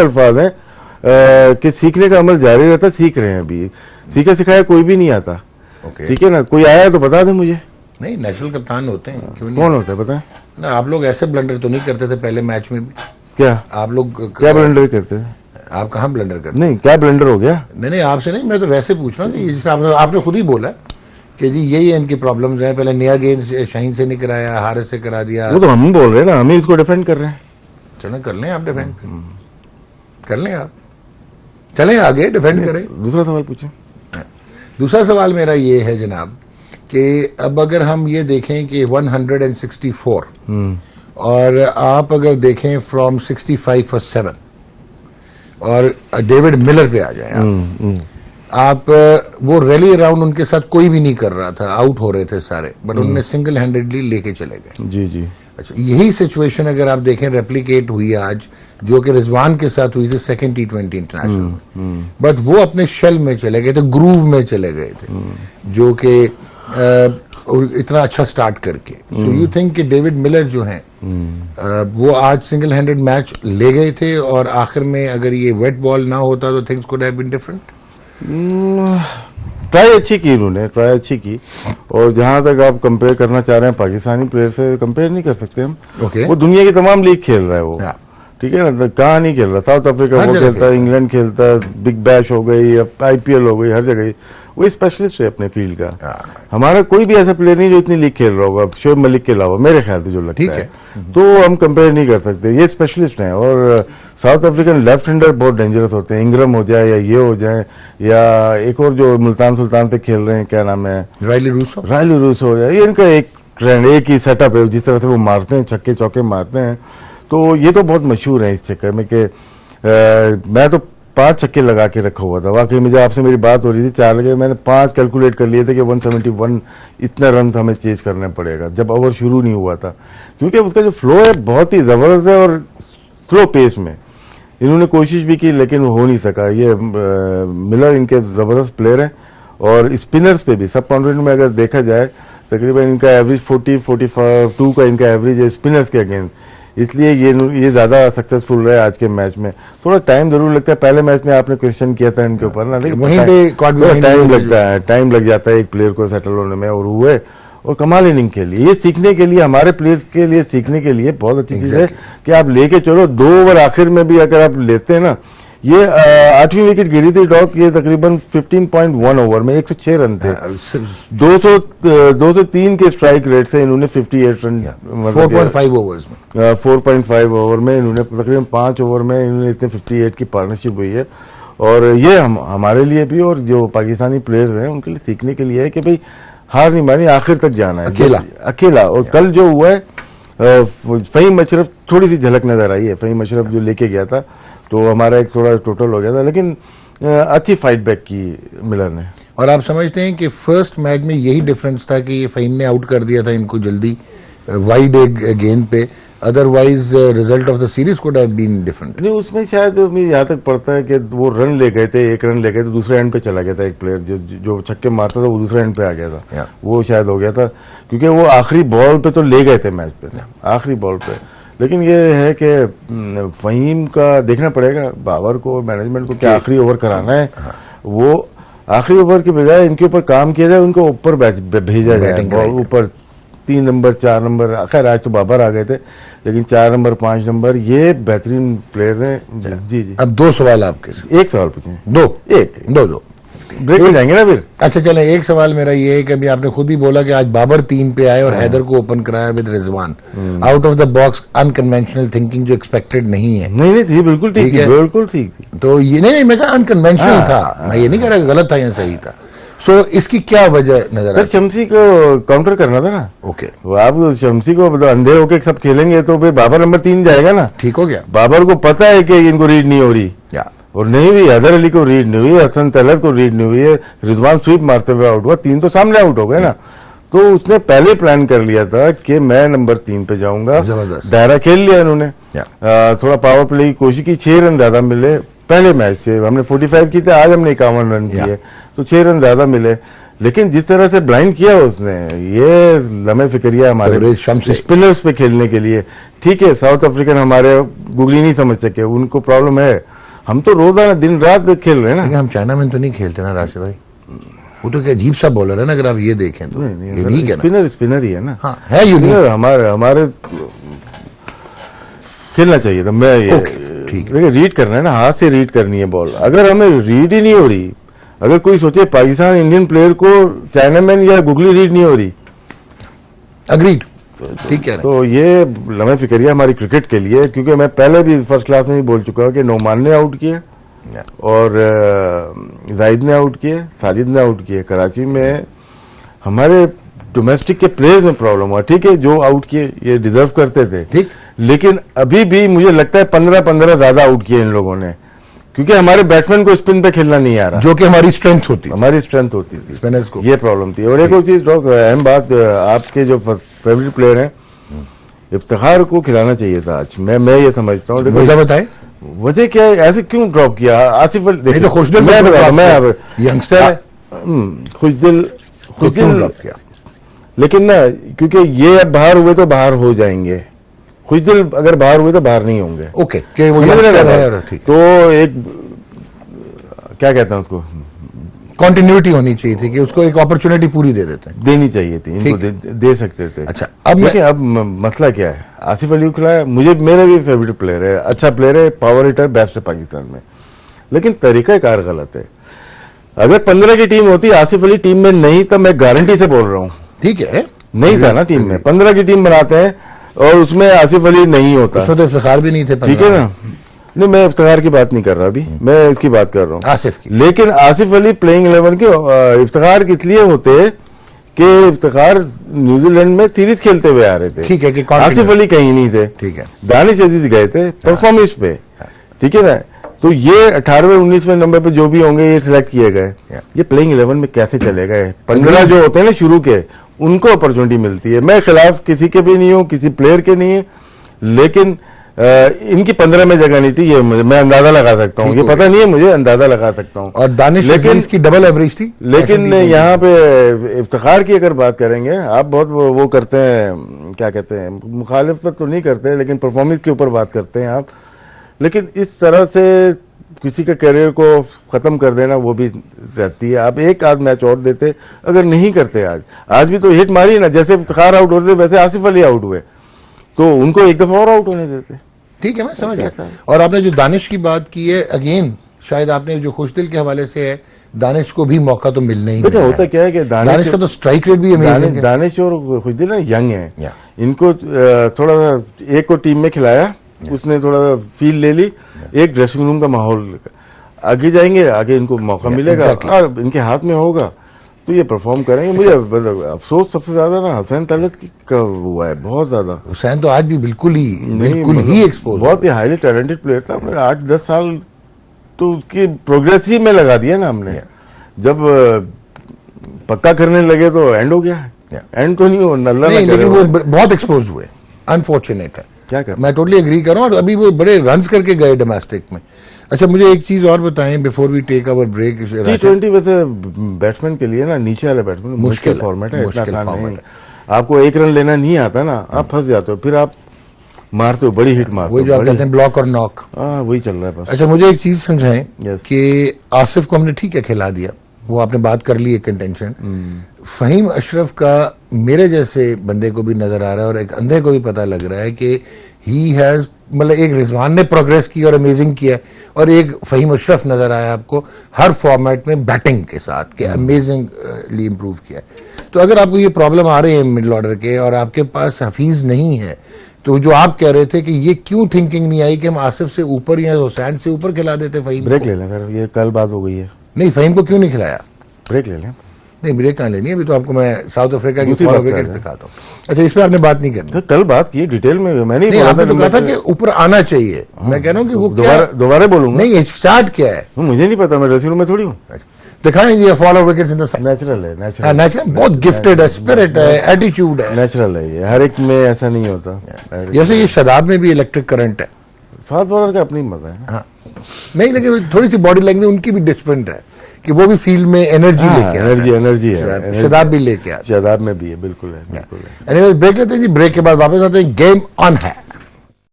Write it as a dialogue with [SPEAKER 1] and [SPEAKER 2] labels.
[SPEAKER 1] अल्फाज हैं कि सीखने का अमल जारी रहता, सीख रहे हैं अभी। सीखा सिखाया कोई भी नहीं आता। ठीक है ना, कोई आया तो बता दे मुझे।
[SPEAKER 2] नहीं, नेचुरल कप्तान होते हैं, क्यों नहीं?
[SPEAKER 1] कौन होता है पता
[SPEAKER 2] ना, आप लोग ऐसे ब्लंडर तो नहीं करते थे पहले मैच में भी?
[SPEAKER 1] क्या
[SPEAKER 2] आप लोग
[SPEAKER 1] क्या ब्लंडर करते थे?
[SPEAKER 2] आप कहाँ ब्लंडर करते?
[SPEAKER 1] नहीं, क्या ब्लंडर हो गया?
[SPEAKER 2] नहीं, आपसे नहीं, मैं तो वैसे पूछ रहा हूँ कि जिस आपने खुद ही बोला कि जी यही इनकी प्रॉब्लम्स हैं, पहले नया गेंद शाहीन से नहीं कराया, हारिस से करा दिया।
[SPEAKER 1] वो तो हम बोल रहे हैं ना, हम ही इसको डिफेंड कर रहे हैं।
[SPEAKER 2] चलो कर लें आप डिफेंड, कर लें आप, चलें आगे डिफेंड करें।
[SPEAKER 1] दूसरा सवाल पूछें।
[SPEAKER 2] दूसरा सवाल मेरा ये है जनाब कि अब अगर हम ये देखें कि 164 और आप अगर देखें फ्रॉम 65 for 7 और डेविड मिलर पे आ जाए आप वो रैली अराउंड उनके साथ कोई भी नहीं कर रहा था, आउट हो रहे थे सारे, बट उन्होंने सिंगल हैंडेडली लेके चले गए।
[SPEAKER 1] जी जी।
[SPEAKER 2] अच्छा, यही सिचुएशन अगर आप देखें रेप्लिकेट हुई आज, जो कि रिजवान के साथ हुई थी सेकंड T20 इंटरनेशनल में, बट वो अपने शेल में चले गए थे, ग्रूव में चले गए थे, जो कि इतना अच्छा स्टार्ट करके। सो यू थिंक कि डेविड मिलर जो हैं वो आज सिंगल हैंडेड मैच ले गए थे, और आखिर में अगर ये वेट बॉल ना होता तो things could have been different?
[SPEAKER 1] Try अच्छी की उन्होंने, ट्राई अच्छी की। और जहां तक आप कंपेयर करना चाह रहे हैं पाकिस्तानी प्लेयर से, कंपेयर नहीं कर सकते हम। वो दुनिया की तमाम लीग खेल रहा है वो, ठीक है ना, कहाँ नहीं खेल रहा। साउथ अफ्रीका वो खेलता है, इंग्लैंड खेलता है, बिग बैश हो गई, IPL हो गई, हर जगह वो स्पेशलिस्ट है अपने फील्ड का। हमारा कोई भी ऐसा प्लेयर नहीं जो इतनी लीग खेल रहा होगा शोएब मलिक के अलावा, मेरे ख्याल से जो लगता है। तो हम कंपेयर नहीं कर सकते, ये स्पेशलिस्ट हैं। और साउथ अफ्रीकन लेफ्ट हैंडर बहुत डेंजरस होते हैं, इंग्रम हो जाए या ये हो जाए, या एक और जो मुल्तान सुल्तान से खेल रहे हैं, क्या नाम है, रायली रूसो हो जाए, ये इनका एक ट्रेंड, एक ही सेटअप है, जिस तरह से वो मारते हैं, छक्के चौके मारते हैं। तो ये तो बहुत मशहूर है इस चक्कर में कि मैं तो 5 छक्के लगा के रखा हुआ था। वाकई मुझे आपसे मेरी बात हो रही थी, 4 लगे, मैंने 5 कैलकुलेट कर लिए थे कि 171 इतना रन हमें चेज करना पड़ेगा जब ओवर शुरू नहीं हुआ था, क्योंकि उसका जो फ्लो है बहुत ही जबरदस्त है और स्लो पेस में। इन्होंने कोशिश भी की लेकिन वो हो नहीं सका। ये मिलर इनके जबरदस्त प्लेयर हैं, और स्पिनर्स पे भी सब कॉन्टिनेंट में अगर देखा जाए तकरीबन इनका एवरेज 40-42 का इनका एवरेज है स्पिनर्स के अगेंस्ट, इसलिए ये ज्यादा सक्सेसफुल रहे आज के मैच में। थोड़ा टाइम जरूर लगता है, पहले मैच में आपने क्वेश्चन किया था इनके ऊपर ना, टाइम लग जाता है एक प्लेयर को सेटल होने में, और हुए। और कमाल इनिंग के लिए, ये सीखने के लिए, हमारे प्लेयर्स के लिए सीखने के लिए बहुत अच्छी चीज है कि आप लेके चलो 2 ओवर आखिर में भी अगर आप लेते हैं ना। ये 8वीं विकेट गिरी थी डॉक, ये तकरीबन 15.1 ओवर में 106 रन थे, 203 के स्ट्राइक रेट से इन्होंने 58 रन,
[SPEAKER 2] 4.5 ओवर्स में
[SPEAKER 1] 4.5 ओवर में इन्होंने तकरीबन 5 ओवर में इन्होंने इतने 58 की पार्टनरशिप हुई है। और ये हमारे लिए भी और जो पाकिस्तानी प्लेयर्स हैं उनके लिए सीखने के लिए है कि भाई हार नहीं मानी, आखिर तक जाना है अकेला। और कल जो हुआ है फ़हीम अशरफ थोड़ी सी झलक नजर आई है, फ़हीम अशरफ जो लेके गया था तो हमारा एक थोड़ा टोटल हो गया था, लेकिन अच्छी फाइट बैक की मिलर ने।
[SPEAKER 2] और आप समझते हैं कि फर्स्ट मैच में यही डिफरेंस था कि ये फ़हीम ने आउट कर दिया था इनको जल्दी वाइड गेंद पे, otherwise result of the series could have been different?
[SPEAKER 1] नहीं, उसमें शायद मुझे यहाँ तक पड़ता है कि वो रन ले गए थे, 1 रन ले गए थे, दूसरे एंड पे चला गया था एक प्लेयर जो छक्के मारता था, वो दूसरे एंड पे आ गया था, वो शायद हो गया था, क्योंकि वो आखिरी बॉल पे तो ले गए थे मैच पे, आखिरी बॉल पे। लेकिन ये है कि फ़हीम का देखना पड़ेगा बाबर को, मैनेजमेंट को, क्या आखिरी ओवर कराना है। वो आखिरी ओवर के बजाय इनके ऊपर काम किया जाए, उनको ऊपर भेजा जाए, ऊपर 3 नंबर 4 नंबर, खैर आज तो बाबर आ गए थे, लेकिन 4 नंबर 5 नंबर ये बेहतरीन प्लेयर हैं। जी जी।
[SPEAKER 2] अब 2 सवाल आपके,
[SPEAKER 1] एक सवाल पूछें?
[SPEAKER 2] 2
[SPEAKER 1] ब्रेक में जाएंगे ना फिर।
[SPEAKER 2] अच्छा चलें, एक सवाल मेरा ये है कि अभी आपने खुद ही बोला कि आज बाबर 3 पे आए और हैदर को ओपन कराया with Rizwan, out of the box unconventional thinking जो एक्सपेक्टेड नहीं है।
[SPEAKER 1] नहीं थी, बिल्कुल ठीक है, बिल्कुल ठीक।
[SPEAKER 2] तो ये नहीं मैं कहा अनकन्वेंशनल था, मैं ये नहीं कह रहा गलत था या सही था। सो इसकी क्या वजह नजर आती है?
[SPEAKER 1] शम्सी को काउंटर करना था ना।
[SPEAKER 2] ओके,
[SPEAKER 1] आप शम्सी को अंधे होके सब खेलेंगे तो फिर बाबर नंबर 3 जाएगा ना।
[SPEAKER 2] ठीक हो गया।
[SPEAKER 1] बाबर को पता है कि इनको रीड नहीं हो रही, और नहीं भी हैदर अली को रीड नहीं हुई, हसन तलत को रीड नहीं हुई है, रिजवान स्वीप मारते हुए आउट हुआ, 3 तो सामने आउट हो गए ना। तो उसने पहले प्लान कर लिया था कि मैं नंबर 3 पे जाऊंगा, दायरा खेल लिया इन्होंने, थोड़ा पावर प्ले की कोशिश की, 6 रन ज्यादा मिले पहले मैच से। हमने 45 की थे, आज हमने 51 रन किए, तो 6 रन ज्यादा मिले। लेकिन जिस तरह से ब्लाइंड किया उसने, ये लम्हे फिक्रिया हमारे स्पिनर्स पे खेलने के लिए। ठीक है, साउथ अफ्रीकन हमारे गुगली नहीं समझ सके, उनको प्रॉब्लम है। हम तो रोजाना दिन रात खेल रहे हैं ना।
[SPEAKER 2] हम चाइना में तो नहीं खेलते ना राशिद भाई, वो तो क्या अजीब सा बॉलर है ना, अगर आप ये देखें तो यूनिक है,
[SPEAKER 1] स्पिनर ही है ना।
[SPEAKER 2] हाँ, है यूनिक।
[SPEAKER 1] हमारे खेलना चाहिए था। मैं ये
[SPEAKER 2] ठीक
[SPEAKER 1] है, रीड करना है ना, हाथ से रीड करनी है बॉल। अगर हमें रीड ही नहीं हो रही, अगर कोई सोचे पाकिस्तान इंडियन प्लेयर को चाइनामैन या गुगली रीड नहीं हो रही,
[SPEAKER 2] अग्रीड, ठीक है।
[SPEAKER 1] तो ये लम्हे फिक्रिया हमारी क्रिकेट के लिए, क्योंकि मैं पहले भी फर्स्ट क्लास में ही बोल चुका हूं कि नोमान ने आउट किए और जाहिद ने आउट किए, साजिद ने आउट किए। कराची में हमारे डोमेस्टिक के प्लेयर्स में प्रॉब्लम हुआ। ठीक है, जो आउट किए ये डिजर्व करते थे, ठीक, लेकिन अभी भी मुझे लगता है 15 ज्यादा आउट किए इन लोगों ने, क्योंकि हमारे बैट्समैन को स्पिन पे खेलना नहीं आ रहा,
[SPEAKER 2] जो कि हमारी स्ट्रेंथ होती
[SPEAKER 1] थी
[SPEAKER 2] स्पिनर्स को।
[SPEAKER 1] ये प्रॉब्लम थी। और एक और चीज अहम बात, आपके जो फेवरेट प्लेयर हैं इफ्तिखार को खिलाना चाहिए था आज। मैं ये समझता हूँ।
[SPEAKER 2] वजह बताए,
[SPEAKER 1] वजह क्या है, ऐसे क्यों ड्रॉप किया आसिफ अली?
[SPEAKER 2] तो खुशदिल यंगस्टर है,
[SPEAKER 1] खुशदिल
[SPEAKER 2] ड्रॉप किया,
[SPEAKER 1] लेकिन ना, क्योंकि ये अब बाहर हुए तो बाहर हो जाएंगे, खुशदिल अगर बाहर हुए तो बाहर नहीं होंगे।
[SPEAKER 2] ओके, वो है,
[SPEAKER 1] तो एक क्या कहते हैं उसको,
[SPEAKER 2] कंटिन्यूटी होनी चाहिए थी कि उसको एक अपॉर्चुनिटी पूरी दे देते हैं,
[SPEAKER 1] देनी चाहिए थी इनको, दे सकते थे।
[SPEAKER 2] अच्छा,
[SPEAKER 1] अब मसला क्या है, आसिफ अली को खिलाया, मेरा भी फेवरेट प्लेयर है, अच्छा प्लेयर है, पावर हिटर, बेस्ट है पाकिस्तान में, लेकिन तरीकाकार गलत है। अगर 15 की टीम होती, आसिफ अली टीम में नहीं, तो मैं गारंटी से बोल रहा हूँ,
[SPEAKER 2] ठीक है,
[SPEAKER 1] नहीं था ना टीम में। 15 की टीम बनाते हैं और उसमें आसिफ अली नहीं होता,
[SPEAKER 2] उसमें तो इफ्तिखार भी नहीं थे,
[SPEAKER 1] ठीक है ना। नहीं, मैं इफ्तिखार की बात नहीं कर रहा अभी, मैं इसकी बात कर रहा हूँ,
[SPEAKER 2] आसिफ की।
[SPEAKER 1] लेकिन आसिफ अली प्लेइंग 11 के इफ्तिखार किस लिए होते कि इफ्तिखार न्यूजीलैंड में सीरीज खेलते हुए आ रहे थे,
[SPEAKER 2] ठीक है, कि
[SPEAKER 1] आसिफ अली कहीं नहीं थे,
[SPEAKER 2] ठीक है,
[SPEAKER 1] दानिश अजीज गए थे परफॉर्मेंस पे, ठीक है ना। तो ये 18वें 19वें नंबर पे जो भी होंगे ये सिलेक्ट किए गए, ये प्लेइंग 11 में कैसे चले गए? 15 जो होते हैं ना शुरू के, उनको अपॉर्चुनिटी मिलती है। मैं खिलाफ किसी के भी नहीं हूँ, किसी प्लेयर के नहीं है, लेकिन इनकी 15 में जगह नहीं थी, ये मैं अंदाजा लगा सकता हूँ, ये पता नहीं है मुझे, अंदाजा लगा सकता हूँ।
[SPEAKER 2] और दानिश अजीज की डबल एवरेज थी,
[SPEAKER 1] लेकिन यहाँ पे इफ्तिखार की अगर बात करेंगे, आप बहुत वो करते हैं, क्या कहते हैं, मुखालिफत तो नहीं करते, लेकिन परफॉर्मेंस के ऊपर बात करते हैं आप। लेकिन इस तरह से किसी का करियर को खत्म कर देना, वो भी रहती है। आप एक आध मैच और देते, अगर नहीं करते, आज भी तो हिट मारी ना, जैसे इफ्तिखार आउट होते वैसे आसिफ अली आउट हुए, तो उनको एक दफा और आउट होने देते।
[SPEAKER 2] ठीक है, मैं समझ गया। और आपने जो दानिश की बात की है, अगेन शायद आपने जो खुशदिल के हवाले से है, दानिश को भी मौका तो मिलना ही नहीं।
[SPEAKER 1] होता क्या है कि
[SPEAKER 2] दानिश का तो स्ट्राइक रेट भी अमेजिंग है।
[SPEAKER 1] दानिश और खुशदिल ना यंग है, इनको थोड़ा सा एक को टीम में खिलाया, उसने थोड़ा फील ले ली, एक ड्रेसिंग रूम का माहौल, आगे जाएंगे, आगे इनको मौका मिलेगा और इनके हाथ में होगा तो ये परफॉर्म करेंगे। मुझे अफसोस सबसे ज्यादा ना हुसैन तलत का हुआ है, बहुत ज्यादा।
[SPEAKER 2] हुसैन तो आज भी बिल्कुल ही एक्सपोज,
[SPEAKER 1] बहुत ही हाईली टैलेंटेड प्लेयर था। 8-10 साल तो उसकी प्रोग्रेस ही में लगा दिया ना हमने। जब पक्का करने लगे तो एंड हो गया, एंड तो नहीं हो,
[SPEAKER 2] लेकिन वो बहुत एक्सपोज हुए, अनफॉर्चुनेट है।
[SPEAKER 1] क्या कर,
[SPEAKER 2] मैं टोटली एग्री कर रहा हूँ। और अभी वो बड़े रन्स करके गए डोमेस्टिक में। अच्छा, मुझे एक चीज और बताएं before we take our break.
[SPEAKER 1] T20 वैसे बैट्समैन के लिए ना, नीचे वाले बैट्समैन मुश्किल फॉर्मेट है,
[SPEAKER 2] मुश्किल फॉर्मेट है।
[SPEAKER 1] आपको एक रन लेना नहीं आता ना, आप फंस जाते हो, फिर आप मारते हो, बड़ी हिट मारते हो,
[SPEAKER 2] वही जो आप कहते हैं ब्लॉक और नॉक,
[SPEAKER 1] वही चल रहा है बस।
[SPEAKER 2] अच्छा, मुझे एक चीज समझाएं कि आसिफ को हमने ठीक है खिला दिया, वो आपने बात कर ली है कंटेंशन। फहीम अशरफ का मेरे जैसे बंदे को भी नजर आ रहा है और एक अंधे को भी पता लग रहा है कि ही हैज, मतलब एक रिजवान ने प्रोग्रेस की और अमेजिंग किया, और एक फहीम अशरफ नजर आया आपको हर फॉर्मेट में बैटिंग के साथ के अमेजिंगली इंप्रूव किया। तो अगर आपको ये प्रॉब्लम आ रही है मिडिल ऑर्डर के और आपके पास हफीज नहीं है, तो जो आप कह रहे थे कि ये क्यों थिंकिंग नहीं आई कि हम आसिफ से ऊपर या हुसैन से ऊपर खिला देते फहीम?
[SPEAKER 1] ब्रेक ले लें सर, ये कल बात हो गई है।
[SPEAKER 2] नहीं, फहीम को क्यों नहीं खिलाया?
[SPEAKER 1] ब्रेक ले लें।
[SPEAKER 2] नहीं, ब्रेक कहाँ लेनी है, अभी तो आपको मैं साउथ अफ्रीका की फॉलो विकेट दिखाता हूँ। अच्छा, इस पे आपने बात नहीं करनी?
[SPEAKER 1] तो कल बात की डिटेल में, मैंने
[SPEAKER 2] नहीं, आपने तो कहा था कि ऊपर आना चाहिए। मैं कह रहा हूँ कि वो
[SPEAKER 1] दोबारा बोलूंगा।
[SPEAKER 2] नहीं, स्टार्ट क्या है
[SPEAKER 1] मुझे नहीं पता, मैं ड्रेसिंग रूम में थोड़ी हूँ।
[SPEAKER 2] दिखाएं ये follow wickets in the
[SPEAKER 1] natural है,
[SPEAKER 2] नेचुरल, बहुत गिफ्टेड है, स्पिरिट है, एटीट्यूड है,
[SPEAKER 1] नेचुरल है ये, हर एक में ऐसा नहीं होता।
[SPEAKER 2] जैसे ये शदाब में भी इलेक्ट्रिक करंट है,
[SPEAKER 1] फास्ट बॉलर का अपनी मजा है।
[SPEAKER 2] हाँ, नहीं, लेकिन थोड़ी सी बॉडी लैंग्वेज उनकी भी डिफरेंट है कि वो भी फील्ड में एनर्जी लेके आता है।
[SPEAKER 1] एनर्जी है,
[SPEAKER 2] शादाब भी लेके आता है,
[SPEAKER 1] शादाब में भी है, बिल्कुल है, बिल्कुल है।
[SPEAKER 2] एनीवे ब्रेक लेते हैं जी, ब्रेक के बाद वापस आते हैं, गेम ऑन है।